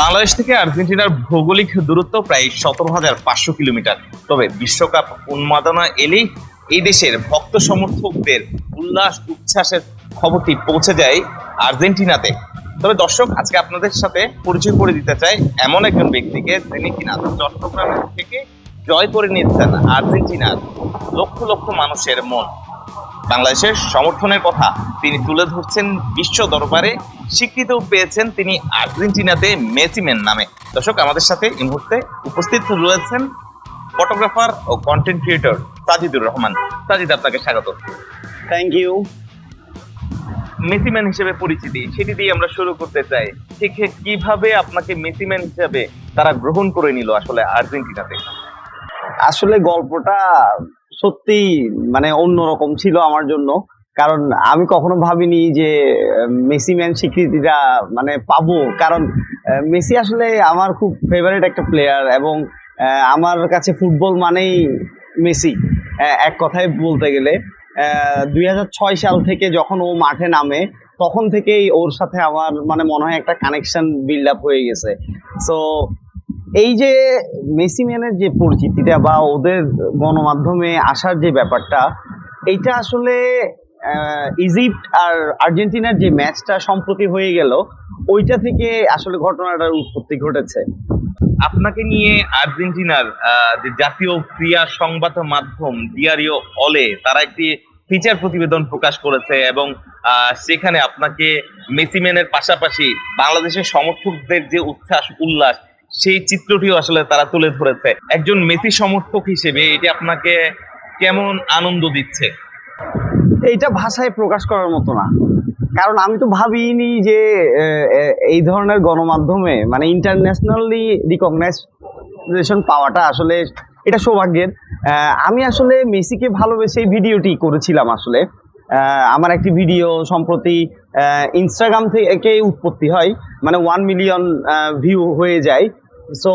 বাংলাদেশ থেকে আর্জেন্টিনার ভৌগোলিক দূরত্ব প্রায় 17,500 কিলোমিটার। তবে বিশ্বকাপ উন্মাদনা এলেই এই দেশের ভক্ত সমর্থকদের উল্লাস উচ্ছ্বাসের খবরটি পৌঁছে যায় আর্জেন্টিনাতে। তবে দর্শক, আজকে আপনাদের সাথে পরিচয় করে দিতে চাই এমন একজন ব্যক্তিকে, যিনি কিনা চট্টগ্রামের থেকে জয় করে নিয়েছেন আর্জেন্টিনার লক্ষ লক্ষ মানুষের মন। বাংলাদেশের সমর্থনের কথা তিনি তুলে ধরছেন বিশ্ব দরবারে, স্বীকৃতিও পেয়েছেন তিনি আর্জেন্টিনাতে মেসিম্যান নামে। দর্শক, আমাদের সাথে এই মুহূর্তে উপস্থিত রয়েছেন ফটোগ্রাফার ও কন্টেন্ট ক্রিয়েটর সাজিদুর রহমান। সাজিদ, আপনাকে স্বাগত। Thank you. মেসিম্যান হিসেবে পরিচিতি, সেটি দিয়ে আমরা শুরু করতে চাই। ঠিক কিভাবে আপনাকে মেসিম্যান হিসেবে তারা গ্রহণ করে নিল আসলে আর্জেন্টিনাতে? আসলে গল্পটা সত্যি মানে অন্যরকম ছিল আমার জন্য, কারণ আমি কখনো ভাবিনি যে মেসি ম্যান স্বীকৃতিটা মানে পাবো। কারণ মেসি আসলে আমার খুব ফেভারিট একটা প্লেয়ার, এবং আমার কাছে ফুটবল মানেই মেসি। এক কথায় বলতে গেলে 2006 সাল থেকে যখন ও মাঠে নামে, তখন থেকেই ওর সাথে আমার মানে মনে হয় একটা কানেকশন বিল্ড আপ হয়ে গেছে। সো এই যে মেসি ম্যানের যে পরিচিতিটা বা ওদের গণমাধ্যমে আসার যে ব্যাপারটা, এইটা আসলে ইজিপ্ট আর আর্জেন্টিনার যে ম্যাচটা সম্প্রতি হয়ে গেল, ওইটা থেকে আসলে ঘটনাটার উৎপত্তি ঘটেছে। আপনাকে নিয়ে আর্জেন্টিনার যে জাতীয় ক্রীড়া সংবাদ মাধ্যম ডিয়ারিও অলে, তারা একটি ফিচার প্রতিবেদন প্রকাশ করেছে এবং সেখানে আপনাকে মেসিম্যানের পাশাপাশি বাংলাদেশের সমর্থকদের যে উচ্ছ্বাস উল্লাস, সেই চিত্রটিও আসলে তারা তুলে ধরেছে। একজন মেসি সমর্থক হিসেবে এটি আপনাকে কেমন আনন্দ দিচ্ছে? এইটা ভাষায় প্রকাশ করার মতো না, কারণ আমি তো ভাবিনি যে এই ধরনের গণমাধ্যমে মানে ইন্টারন্যাশনালি রিকগনাইজেশন পাওয়াটা আসলে এটা সৌভাগ্যের। আমি আসলে মেসিকে ভালোবেসে এই ভিডিওটি করেছিলাম। আসলে আমার একটি ভিডিও সম্প্রতি ইনস্টাগ্রাম থেকে উৎপত্তি হয়, মানে 1 মিলিয়ন ভিউ হয়ে যায়। সো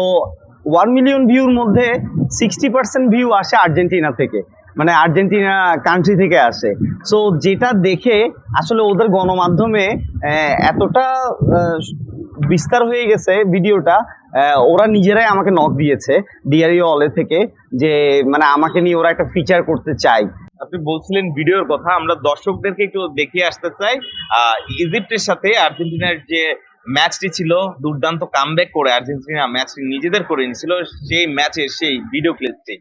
1 মিলিয়ন ভিউর মধ্যে 60% ভিউ আসে আর্জেন্টিনা থেকে, মানে আর্জেন্টিনা কান্ট্রি থেকে আসে। সো যেটা দেখে আসলে ওদের গণমাধ্যমে এতটা বিস্তার হয়ে গেছে ভিডিওটা, ওরা নিজেরাই আমাকে নক দিয়েছে ডিআরইউ অলে থেকে, যে মানে আমাকে নিয়ে ওরা একটা ফিচার করতে চাই। আপনি বলছিলেন ভিডিওর কথা, আমরা দর্শকদেরকে একটু দেখিয়ে আসতে চাই। ইজিপ্টের সাথে আর্জেন্টিনার যে ম্যাচটি ছিল, দুর্দান্ত কামব্যাক করে আর্জেন্টিনা ম্যাচটি নিজেদের করে নিয়েছিল, সেই ম্যাচের সেই ভিডিও ক্লিপটি।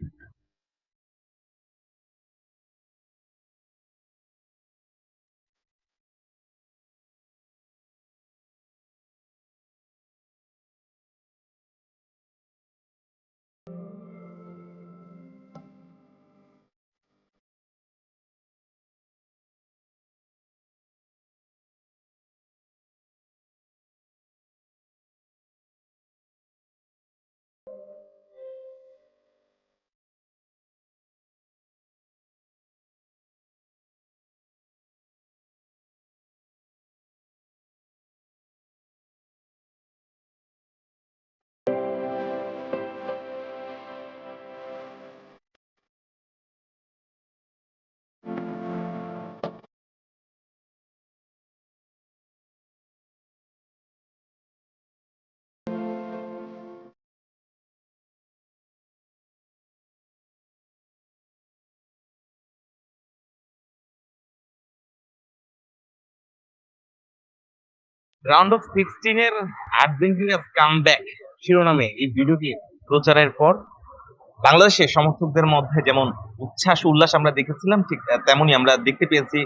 রাউন্ড অফ 16 এর আর্জেন্টিনার কামব্যাক শিরোনামে এই ভিডিওটি প্রচারের পর বাংলাদেশের সমর্থকদের মধ্যে যেমন উচ্ছ্বাস উল্লাস আমরা দেখেছিলাম, ঠিক তেমনি আমরা দেখতে পেয়েছি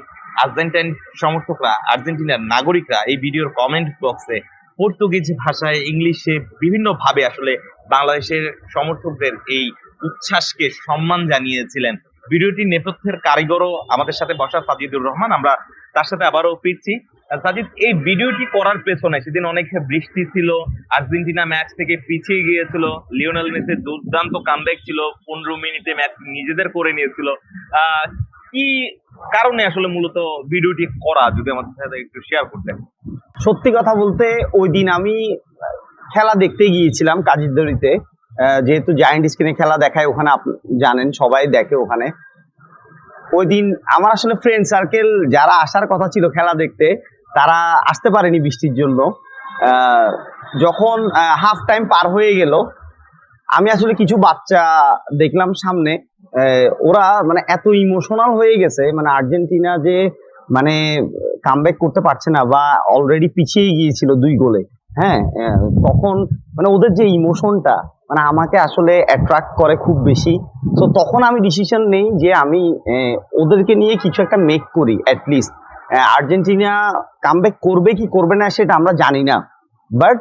আর্জেন্টাইন সমর্থকরা, আর্জেন্টিনার নাগরিকরা এই ভিডিওর কমেন্ট বক্সে পর্তুগিজ ভাষায়, ইংলিশে বিভিন্ন ভাবে আসলে বাংলাদেশের সমর্থকদের এই উচ্ছ্বাসকে সম্মান জানিয়েছিলেন। ভিডিওটি নেপথ্যের কারিগরও আমাদের সাথে বসা সাজিদুর রহমান, আমরা তার সাথে আবারও ফিরছি। সাজিদ, এই ভিডিওটি করার পেছনে সেদিন অনেক বৃষ্টি ছিল, আর্জেন্টিনা ম্যাচ থেকে পিছিয়ে গিয়েছিল, লিওনেল মেসির দুর্দান্ত কামব্যাক ছিল, 15 মিনিটে ম্যাচ নিজেদের করে নিয়েছিল। কি কারণে আসলে মূলত ভিডিওটি করা, যদি আমাদের সাথে একটু শেয়ার করতেন? সত্যি কথা বলতে, ওই দিন আমি খেলা দেখতে গিয়েছিলাম কাজিরদড়িতে, যেহেতু জায়ান্ট স্ক্রিনে খেলা দেখায় ওখানে, জানেন সবাই দেখে ওখানে। ওই দিন আমার আসলে ফ্রেন্ড সার্কেল যারা আসার কথা ছিল খেলা দেখতে, তারা আসতে পারেনি বৃষ্টির জন্য। আহ, যখন হাফ টাইম পার হয়ে গেল, আমি আসলে কিছু বাচ্চা দেখলাম সামনে, ওরা মানে এত ইমোশনাল হয়ে গেছে, মানে আর্জেন্টিনা যে মানে কামব্যাক করতে পারছে না বা অলরেডি পিছিয়ে গিয়েছিল 2 গোলে। হ্যাঁ, তখন মানে ওদের যে ইমোশনটা মানে আমাকে আসলে অ্যাট্রাক্ট করে খুব বেশি। তো তখন আমি ডিসিশন নেই যে আমি ওদেরকে নিয়ে কিছু একটা মেক করি অ্যাটলিস্ট। আর্জেন্টিনা কামব্যাক করবে কি করবে না সেটা আমরা জানি না, বাট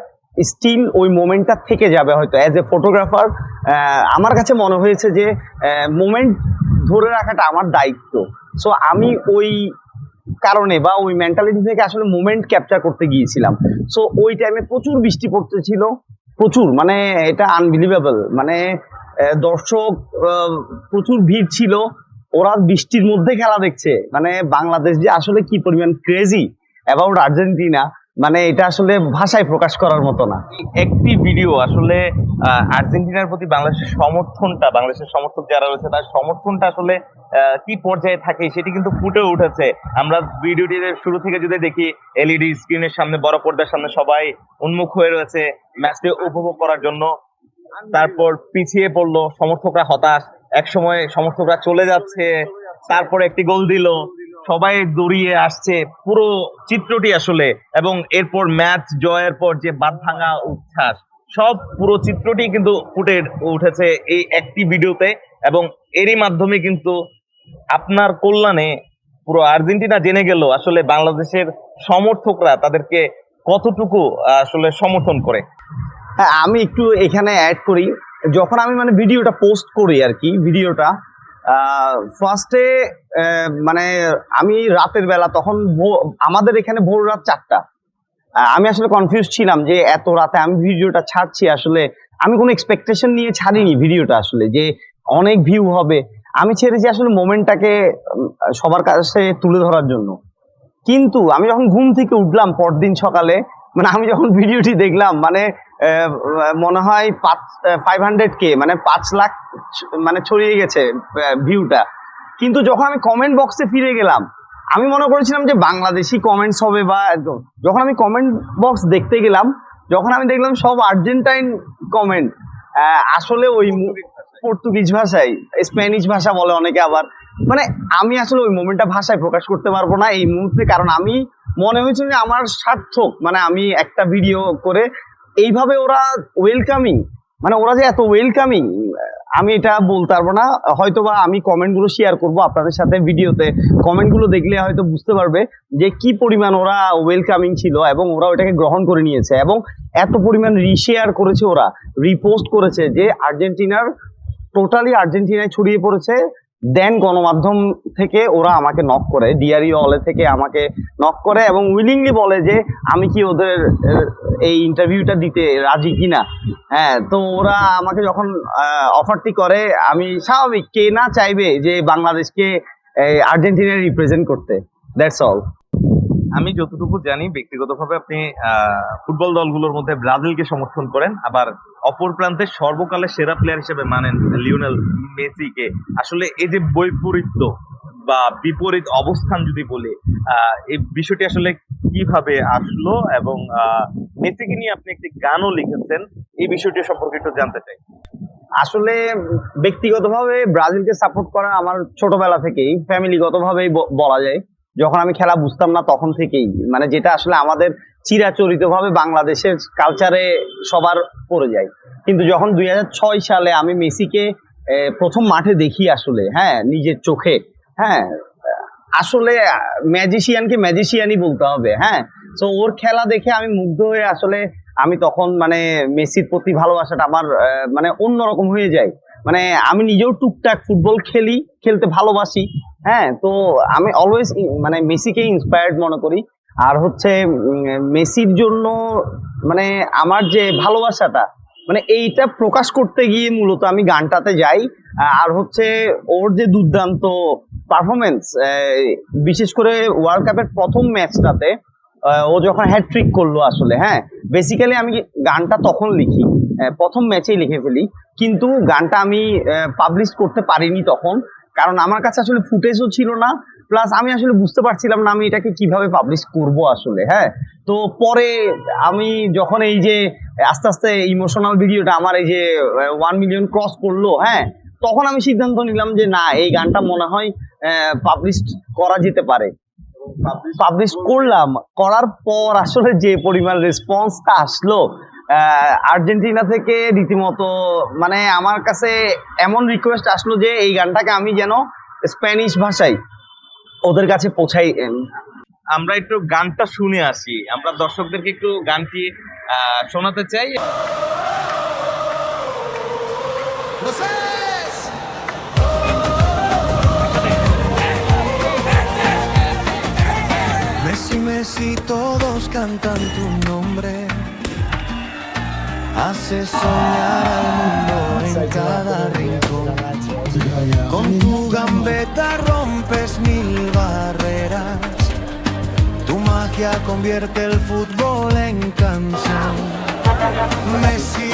স্টিল ওই মোমেন্টটা থেকে যাবে হয়তো। অ্যাজ এ ফটোগ্রাফার আমার কাছে মনে হয়েছে যে মোমেন্ট ধরে রাখাটা আমার দায়িত্ব। সো আমি ওই কারণে বা ওই মেন্টালিটি থেকে আসলে মোমেন্ট ক্যাপচার করতে গিয়েছিলাম। সো ওই টাইমে প্রচুর বৃষ্টি পড়তেছিল, প্রচুর, মানে এটা আনবিলিভেবল। মানে দর্শক প্রচুর ভিড় ছিল, ওরা বৃষ্টির মধ্যে খেলা দেখছে। মানে বাংলাদেশ যে আসলে কি পরিমাণ ক্রেজি অ্যাবাউট আর্জেন্টিনা, মানে এটা আসলে ভাষায় প্রকাশ করার মতো না। একটি ভিডিও আসলে আর্জেন্টিনার প্রতি বাংলাদেশের সমর্থনটা, বাংলাদেশের সমর্থক যারা রয়েছে তার সমর্থনটা আসলে কি পর্যায়ে থাকে সেটি কিন্তু ফুটে উঠেছে। আমরা ভিডিওটির শুরু থেকে যদি দেখি, এলইডি স্ক্রিনের সামনে, বড় পর্দার সামনে সবাই উন্মুখ হয়ে রয়েছে ম্যাচটি উপভোগ করার জন্য। তারপর পিছিয়ে পড়লো, সমর্থকরা হতাশ, এক সময় সমর্থকরা চলে যাচ্ছে, তারপরে একটি গোল দিল, সবাই দৌড়িয়ে আসছে, পুরো চিত্রটি আসলে, এবং এরপর ম্যাচ জয়ের পর যে বাঁধ ভাঙা উচ্ছ্বাস, সব পুরো চিত্রটি কিন্তু ফুটে উঠেছে এই একটি ভিডিওতে। এবং এরই মাধ্যমে কিন্তু আপনার কল্যাণে পুরো আর্জেন্টিনা জেনে গেল আসলে বাংলাদেশের সমর্থকরা তাদেরকে কতটুকু আসলে সমর্থন করে। হ্যাঁ, আমি একটু এখানে অ্যাড করি। যখন আমি মানে ভিডিওটা পোস্ট করি আর কি, ভিডিওটা ফার্স্টে মানে আমি রাতের বেলা, তখন আমাদের এখানে ভোর রাত 4টা। আমি আসলে কনফিউজ ছিলাম যে এত রাতে আমি ভিডিওটা ছাড়ছি, আসলে আমি কোনো এক্সপেকটেশন নিয়ে ছাড়িনি ভিডিওটা, আসলে যে অনেক ভিউ হবে। আমি ছেড়েছি আসলে মোমেন্টটাকে সবার কাছে তুলে ধরার জন্য। কিন্তু আমি যখন ঘুম থেকে উঠলাম পরদিন সকালে, মানে আমি যখন ভিডিওটি দেখলাম, মানে মনে হয় 500K, মানে 5 লাখ মানে ছড়িয়ে গেছে ভিউটা। কিন্তু যখন আমি কমেন্ট বক্সে ফিরে গেলাম, আমি মনে করেছিলাম যে বাংলাদেশি কমেন্টস হবে বা একদম। যখন আমি কমেন্ট বক্স দেখতে গেলাম, যখন আমি দেখলাম সব আর্জেন্টাইন কমেন্ট, আসলে ওই পর্তুগিজ ভাষায়, স্প্যানিশ ভাষা বলে অনেকে আবার। মানে আমি আসলে ওই মোমেন্টটা ভাষায় প্রকাশ করতে পারবো না এই মুহূর্তে, কারণ আমি মনে হয়েছে যে আমার সার্থক, মানে আমি একটা ভিডিও করে এইভাবে ওরা ওয়েলকামিং, মানে ওরা যে এত ওয়েলকামিং আমি এটা বলতে পারবো না। হয়তোবা আমি কমেন্টগুলো শেয়ার করব আপনাদের সাথে ভিডিওতে, কমেন্টগুলো দেখলে হয়তো বুঝতে পারবে যে কি পরিমাণ ওরা ওয়েলকামিং ছিল এবং ওরা ওটাকে গ্রহণ করে নিয়েছে, এবং এত পরিমাণ রিশেয়ার করেছে, ওরা রিপোস্ট করেছে যে আর্জেন্টিনার টোটালি আর্জেন্টিনায় ছড়িয়ে পড়েছে। দেন গণমাধ্যম থেকে ওরা আমাকে নক করে, ডিআরই হলে থেকে আমাকে নক করে এবং উইলিংলি বলে যে আমি কি ওদের এই ইন্টারভিউটা দিতে রাজি কিনা। হ্যাঁ, তো ওরা আমাকে যখন অফারটি করে, আমি স্বাভাবিক, কে না চাইবে যে বাংলাদেশকে আর্জেন্টিনা রিপ্রেজেন্ট করতে। That's all. আমি যতটুকু জানি ব্যক্তিগতভাবে আপনি ফুটবল দলগুলোর মধ্যে ব্রাজিলকে সমর্থন করেন, আবার অপর প্রান্তে সর্বকালের সেরা প্লেয়ার হিসেবে মানেন লিওনেল মেসিকে। আসলে এই যে বৈপরীত্য বা বিপরীত অবস্থান যদি বলি, এই বিষয়টি আসলে কিভাবে আসলো, এবং মেসিকে নিয়ে আপনি একটি গানও লিখেছেন, এই বিষয়টি সম্পর্কে একটু জানতে চাই। আসলে ব্যক্তিগতভাবে ব্রাজিলকে সাপোর্ট করা আমার ছোটবেলা থেকেই, ফ্যামিলিগতভাবেই বলা যায়। যখন আমি খেলা বুঝতাম না তখন থেকেই, মানে যেটা আসলে আমাদের চিরাচরিতভাবে বাংলাদেশের কালচারে সবার পড়ে যায়। কিন্তু যখন 2006 সালে আমি মেসিকে প্রথম মাঠে দেখি আসলে, হ্যাঁ, নিজের চোখে, হ্যাঁ, আসলে ম্যাজিশিয়ানকে ম্যাজিশিয়ানই বলতে হবে। হ্যাঁ, তো ওর খেলা দেখে আমি মুগ্ধ হয়ে আসলে আমি তখন মানে মেসির প্রতি ভালোবাসাটা আমার মানে অন্যরকম হয়ে যায়। মানে আমি নিজেও টুকটাক ফুটবল খেলতে ভালোবাসি। হ্যাঁ, তো আমি অলওয়েজ মানে মেসিকে ইন্সপায়ার্ড মনে করি। আর হচ্ছে মেসির জন্য মানে আমার যে ভালোবাসাটা, মানে এইটা প্রকাশ করতে গিয়ে মূলত আমি গানটাতে যাই। আর হচ্ছে ওর যে দুর্দান্ত পারফরমেন্স, বিশেষ করে ওয়ার্ল্ড কাপের প্রথম ম্যাচটাতে ও যখন হ্যাটট্রিক করলো আসলে, হ্যাঁ, বেসিক্যালি আমি গানটা তখন লিখি, প্রথম ম্যাচেই লিখে ফেলি। কিন্তু গানটা আমি পাবলিশ করতে পারিনি তখন, কারণ আমার কাছে আসলে ফুটেজও ছিল না, প্লাস আমি আসলে বুঝতে পারছিলাম না আমি এটাকে কিভাবে পাবলিশ করব আসলে। হ্যাঁ, তো পরে আমি যখন এই যে আস্তে আস্তে ইমোশনাল ভিডিওটা আমার এই যে 1 মিলিয়ন ক্রস করলো, হ্যাঁ, তখন আমি সিদ্ধান্ত নিলাম যে না, এই গানটা মনে হয় পাবলিশ করা যেতে পারে। পাবলিশ করলাম, করার পর আসলে যে পরিমাণ রেসপন্সটা আসলো আর্জেন্টিনা থেকে, রীতিমতো মানে আমার কাছে এমন রিকোয়েস্ট আসলো যে এই গানটাকে আমি যেন স্প্যানিশ ভাষায় ওদের কাছে পৌঁছাই। আমরা একটু গানটা শুনে আসি, আমরা দর্শকদেরকে একটু গানটি শোনাতে চাই। Messi, Messi, todos cantan tu nombre. Haces soñar al mundo en cada rincón. Con tu gambeta rompes 1000 barreras. Tu magia convierte el fútbol en canción. Messi,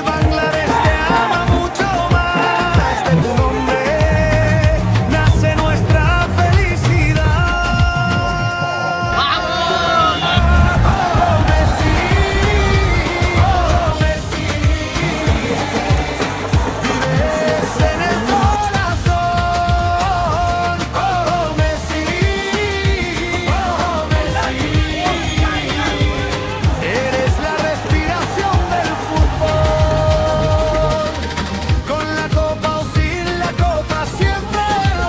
Bangladesh te ama mucho más. De tu nombre nace nuestra felicidad. Oh, Messi, vives en el corazón. Oh, Messi, eres la respiración del fútbol. Con la copa o sin la copa siempre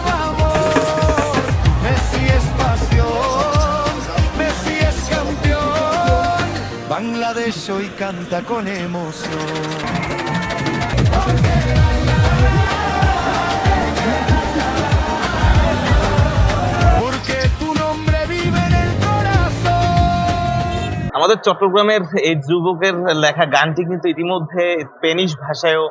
vamos. Messi es pasión, Messi es campeón. Bangladesh hoy canta con emoción. Porque tu nombre vive en el corazón. আমাদের চট্টগ্রামের এই যুবকের লেখা গানটি কিন্তু ইতিমধ্যে Spanish ভাষায়ও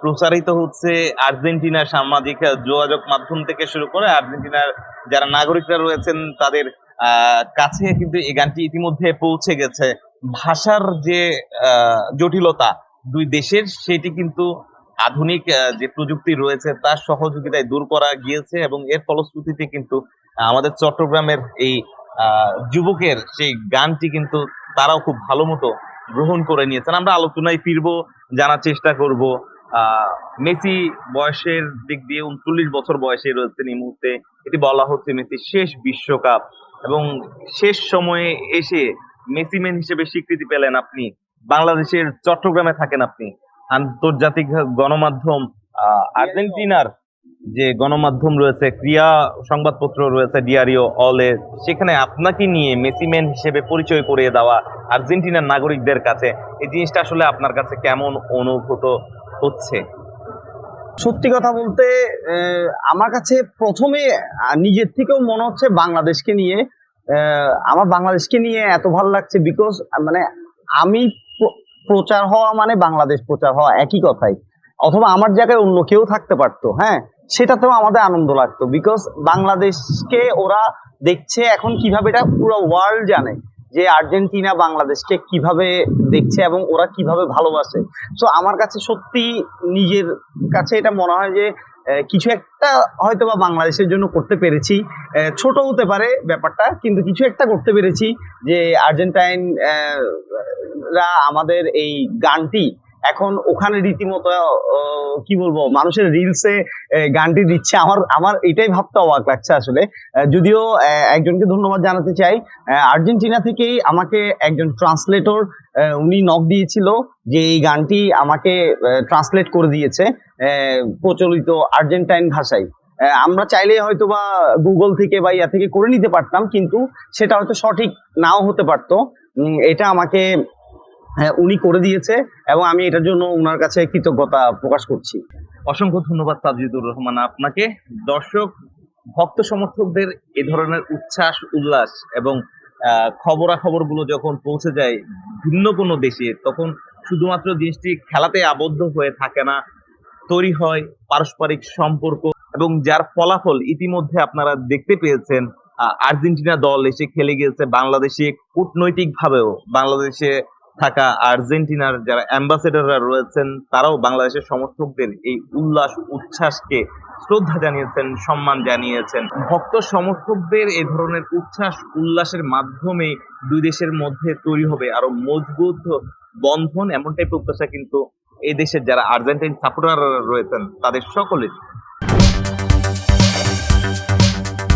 প্রচারিত হচ্ছে। আর্জেন্টিনার সামাজিক যোগাযোগ মাধ্যম থেকে শুরু করে আর্জেন্টিনার যারা নাগরিকরা রয়েছেন তাদের কাছে কিন্তু এই গানটি ইতিমধ্যে পৌঁছে গেছে। ভাষার যে জটিলতা দুই দেশের, সেটি কিন্তু আধুনিক যে প্রযুক্তি রয়েছে তার সহযোগিতায় দূর করা গিয়েছে, এবং এর ফলশ্রুতিতে কিন্তু আমাদের চট্টগ্রামের এই যুবকের সেই গানটি কিন্তু তারাও খুব ভালো মতো গ্রহণ করে নিয়েছেন। আমরা আলোচনায় ফিরবো, জানার চেষ্টা করব। মেসি বয়সের দিক দিয়ে 39 বছর বয়সে রয়েছেন এই মুহূর্তে। এটি বলা হচ্ছে মেসির শেষ বিশ্বকাপ, এবং শেষ সময়ে এসে মেসি ম্যান হিসেবে স্বীকৃতি পেলেন আপনি। বাংলাদেশের চট্টগ্রামে থাকেন আপনি। আন্তর্জাতিক গণমাধ্যম আর্জেন্টিনার যে গণমাধ্যম রয়েছে, ক্রিয়া সংবাদপত্র রয়েছে ডিয়ারিও অলে, সেখানে আপনাকে নিয়ে মেসি ম্যান হিসেবে পরিচয় করিয়ে দেওয়া আর্জেন্টিনার নাগরিকদের কাছে, এই জিনিসটা আসলে আপনার কাছে কেমন অনুভূত হচ্ছে? সত্যি কথা বলতে আমার কাছে প্রথমে নিজের থেকেও মনে হচ্ছে বাংলাদেশকে নিয়ে, আমার বাংলাদেশকে নিয়ে এত ভালো লাগছে বিকজ মানে আমি প্রচার হওয়া মানে বাংলাদেশ প্রচার হওয়া একই কথাই, অথবা আমার জায়গায় অন্য কেউ থাকতে পারতো, হ্যাঁ, সেটাতেও আমাদের আনন্দ লাগতো বিকজ বাংলাদেশকে ওরা দেখছে এখন কিভাবে, এটা পুরো ওয়ার্ল্ড জানে যে আর্জেন্টিনা বাংলাদেশকে কিভাবে দেখছে এবং ওরা কিভাবে ভালোবাসে। তো আমার কাছে সত্যি নিজের কাছে এটা মনে হয় যে কিছু একটা হয়তো বা বাংলাদেশের জন্য করতে পেরেছি। ছোট হতে পারে ব্যাপারটা, কিন্তু কিছু একটা করতে পেরেছি যে আর্জেন্টাইন রা আমাদের এই গানটি এখন ওখানে রীতিমতো কি বলবো মানুষের রিলসে গানটি দিচ্ছে। আমার এটাই ভাবতে অবাক লাগছে আসলে। যদিও একজনকে ধন্যবাদ জানাতে চাই, আর্জেন্টিনা থেকেই আমাকে একজন ট্রান্সলেটর উনি নক দিয়েছিল যে এই গানটি আমাকে ট্রান্সলেট করে দিয়েছে প্রচলিত আর্জেন্টাইন ভাষায়। আমরা চাইলে হয়তো বা গুগল থেকে বা ইয়া থেকে করে নিতে পারতাম, কিন্তু সেটা হয়তো সঠিক নাও হতে পারতো। এটা আমাকে উনি করে দিয়েছে এবং আমি এটার জন্য ওনার কাছে কৃতজ্ঞতা প্রকাশ করছি। অসংখ্য ধন্যবাদ সাজিদুর রহমান আপনাকে। দর্শক ভক্ত সমর্থকদের এ ধরনের উচ্ছ্বাস উল্লাস এবং খবরাখবর গুলো যখন পৌঁছে যায় ভিন্ন কোনো দেশে, তখন শুধুমাত্র জিনিসটি খেলাতে আবদ্ধ হয়ে থাকে না, তৈরি হয় পারস্পরিক সম্পর্ক, এবং যার ফলাফল ইতিমধ্যে আপনারা দেখতে পেয়েছেন। আর্জেন্টিনা দল এসে খেলে গিয়েছে বাংলাদেশে, কূটনৈতিক ভাবেও বাংলাদেশে থাকা আর্জেন্টিনার যারা অ্যাম্বাসেডররা রয়েছেন তারাও বাংলাদেশের সমর্থকদের এই উল্লাস উচ্ছ্বাসকে শ্রদ্ধা জানিয়েছেন, সম্মান জানিয়েছেন। ভক্ত সমর্থকদের এই ধরনের উচ্ছ্বাস উল্লাসের মাধ্যমে দুই দেশের মধ্যে তৈরি হবে আরো মজবুত বন্ধন, এমনটাই প্রত্যাশা কিন্তু এই দেশের যারা আর্জেন্টাইন সাপোর্টাররা রয়েছেন তাদের সকলের।